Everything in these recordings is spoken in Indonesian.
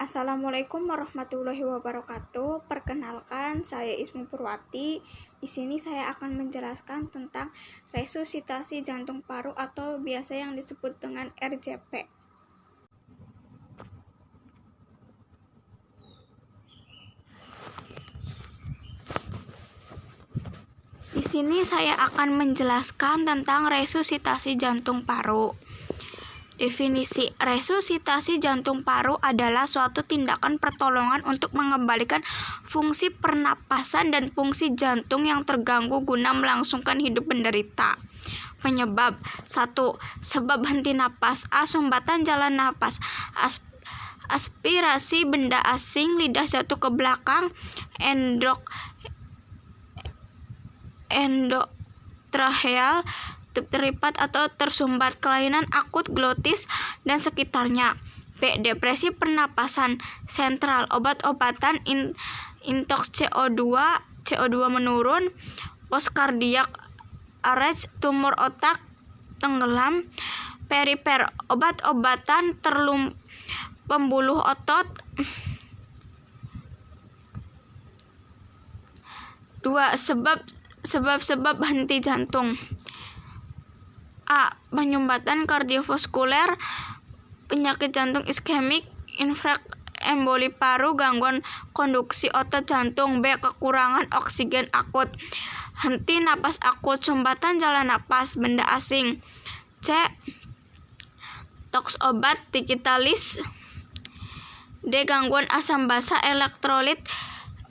Assalamualaikum warahmatullahi wabarakatuh. Perkenalkan, saya Ismu Purwati. Di sini saya akan menjelaskan tentang resusitasi jantung paru atau biasa yang disebut dengan RJP. Di sini saya akan menjelaskan tentang resusitasi jantung paru. Definisi resusitasi jantung paru adalah suatu tindakan pertolongan untuk mengembalikan fungsi pernapasan dan fungsi jantung yang terganggu guna melangsungkan hidup penderita. Penyebab 1. Sebab henti napas. A. Sumbatan jalan napas. Aspirasi benda asing, lidah jatuh ke belakang, endotracheal, teripat atau tersumbat, kelainan akut glotis dan sekitarnya. B. Depresi pernapasan sentral, obat-obatan, intox CO2 menurun, postkardiak arrest, tumor otak, tenggelam. Perifer, obat-obatan, pembuluh otot. 2. Sebab henti jantung. A. Penyumbatan kardiovaskuler, penyakit jantung iskemik, infark, emboli paru, gangguan konduksi otot jantung. B. Kekurangan oksigen akut, henti napas akut, sumbatan jalan napas, benda asing. C. Toks obat digitalis. D. Gangguan asam basa elektrolit.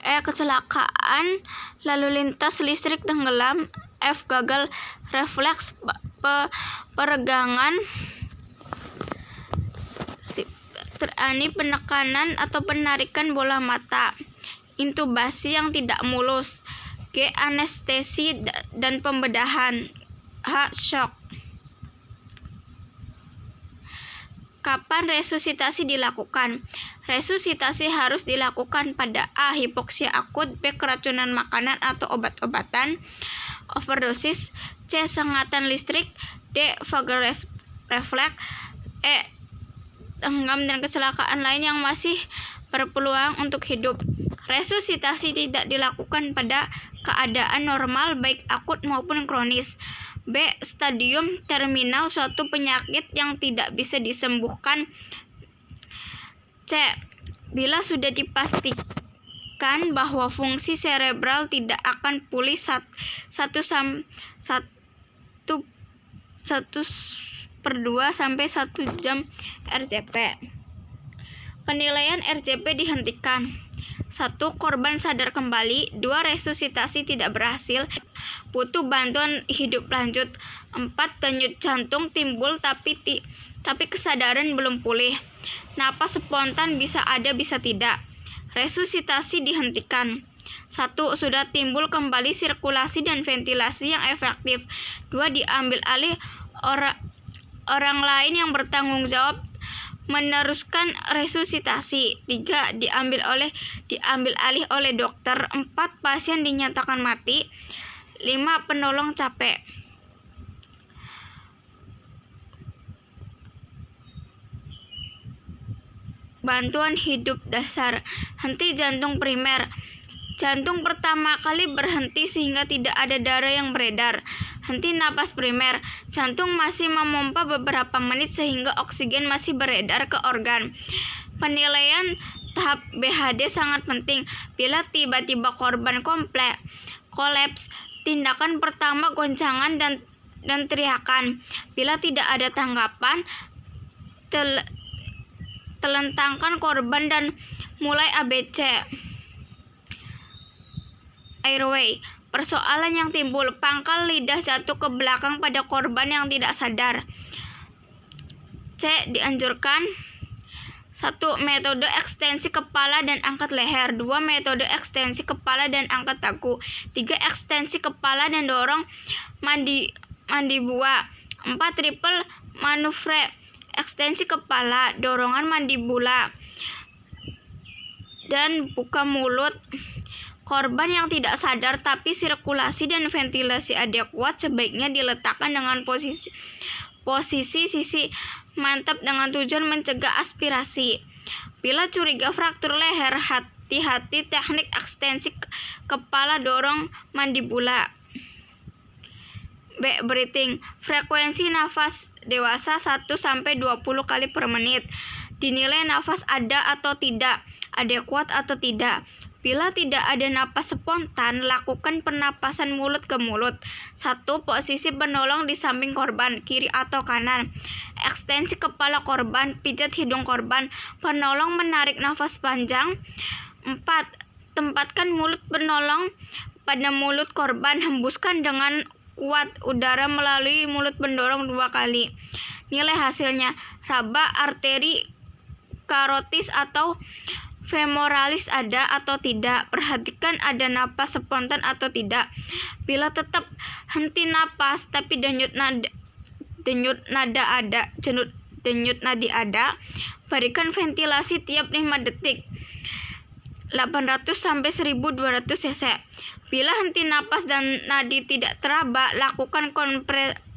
E. Kecelakaan lalu lintas listrik, tenggelam. F. Gagal refleks peregangan. Ani penekanan atau penarikan bola mata. Intubasi yang tidak mulus. G. Anestesi dan pembedahan. H. Shock. Kapan resusitasi dilakukan? Resusitasi harus dilakukan pada A. Hipoksia akut. B. Keracunan makanan atau obat-obatan, overdosis. C. Sengatan listrik. D. Vagal refleks. E. Tenggelam dan kecelakaan lain yang masih berpeluang untuk hidup. Resusitasi tidak dilakukan pada keadaan normal baik akut maupun kronis. B. Stadium terminal suatu penyakit yang tidak bisa disembuhkan. C. Bila sudah dipastikan bahwa fungsi serebral tidak akan pulih 1/2 sampai 1 jam RJP. Penilaian RJP dihentikan. 1. Korban sadar kembali. 2. Resusitasi tidak berhasil, butuh bantuan hidup lanjut. 4. Denyut jantung timbul tapi kesadaran belum pulih. Napas spontan bisa ada bisa tidak. Resusitasi dihentikan. 1. Sudah timbul kembali sirkulasi dan ventilasi yang efektif. 2. Diambil alih orang lain yang bertanggung jawab meneruskan resusitasi. 3. Diambil alih oleh dokter. 4. Pasien dinyatakan mati. 5. Penolong capek. Bantuan hidup dasar. Henti jantung primer. Jantung pertama kali berhenti sehingga tidak ada darah yang beredar. Henti napas primer. Jantung masih memompa beberapa menit sehingga oksigen masih beredar ke organ. Penilaian tahap BHD sangat penting. Bila tiba-tiba korban kolaps, tindakan pertama goncangan dan teriakan. Bila tidak ada tanggapan, telentangkan korban dan mulai ABC. Airway. Persoalan yang timbul, pangkal lidah jatuh ke belakang pada korban yang tidak sadar. C. Dianjurkan 1. Metode ekstensi kepala dan angkat leher. 2. Metode ekstensi kepala dan angkat dagu. 3. Ekstensi kepala dan dorong mandibula. 4. Triple manuvre. Ekstensi kepala, dorongan mandibula, dan buka mulut. Korban yang tidak sadar tapi sirkulasi dan ventilasi adekuat sebaiknya diletakkan dengan posisi sisi mantap dengan tujuan mencegah aspirasi. Bila curiga fraktur leher, hati-hati teknik ekstensi kepala dorong mandibula. B. Breathing. Frekuensi nafas dewasa 1-20 kali per menit. Dinilai nafas ada atau tidak, adekuat atau tidak. Bila tidak ada napas spontan, lakukan pernapasan mulut ke mulut. 1. Posisi penolong di samping korban, kiri atau kanan. Ekstensi kepala korban, pijat hidung korban. Penolong menarik nafas panjang. 4. Tempatkan mulut penolong pada mulut korban, hembuskan dengan kuat udara melalui mulut pendorong 2 kali. Nilai hasilnya, raba arteri karotis atau femoralis ada atau tidak. Perhatikan ada napas spontan atau tidak. Bila tetap henti napas tapi denyut nadi ada, berikan ventilasi tiap 5 detik. 800-1200 cc. Bila henti napas dan nadi tidak teraba, lakukan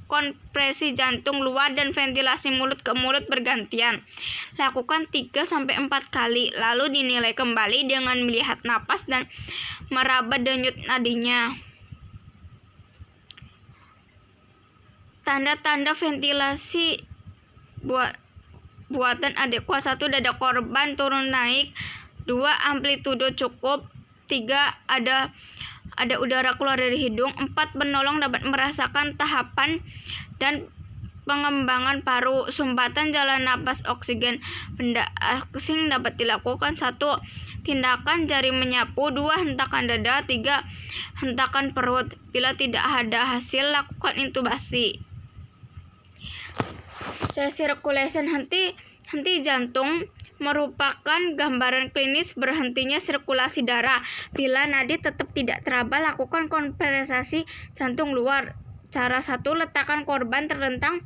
kompresi jantung luar dan ventilasi mulut ke mulut bergantian. Lakukan 3-4 kali, lalu dinilai kembali dengan melihat napas dan meraba denyut nadinya. Tanda-tanda ventilasi buatan adekuat. 1. Dada korban turun naik. 2. Amplitudo cukup. 3. Ada udara keluar dari hidung. 4. Penolong dapat merasakan tahapan dan pengembangan paru. Sumbatan jalan napas oksigen. Benda asing dapat dilakukan. 1. Tindakan jari menyapu. 2. Hentakan dada. 3. Hentakan perut. Bila tidak ada hasil, lakukan intubasi. Circulation, henti jantung merupakan gambaran klinis berhentinya sirkulasi darah. Bila nadi tetap tidak teraba, lakukan kompresasi jantung luar. Cara 1. Letakkan korban terlentang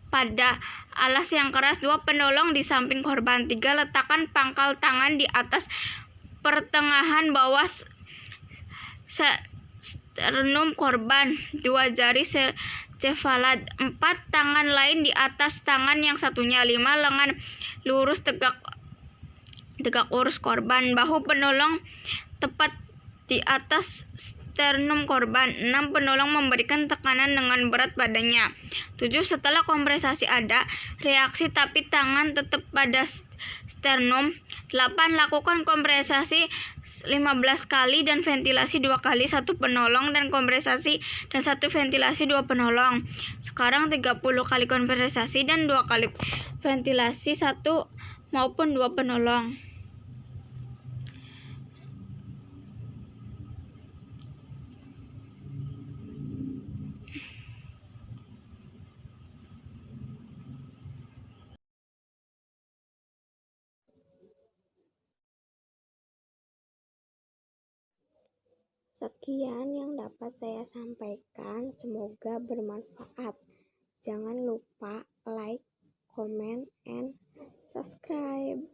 pada alas yang keras. 2. Penolong di samping korban. 3. Letakkan pangkal tangan di atas pertengahan bawah sternum korban. 2 jari cefalat. 4. Tangan lain di atas tangan yang satunya. 5. Lengan lurus tegak urus korban. Bahu penolong tepat di atas sternum korban. 6. Penolong memberikan tekanan dengan berat badannya. 7. Setelah kompresasi ada reaksi tapi tangan tetap pada sternum. 8. Lakukan kompresasi 15 kali dan ventilasi 2 kali, 1 penolong dan kompresasi dan 1 ventilasi 2 penolong. Sekarang 30 kali kompresasi dan 2 kali ventilasi, 1 maupun 2 penolong. Sekian yang dapat saya sampaikan, semoga bermanfaat. Jangan lupa like, comment, and subscribe.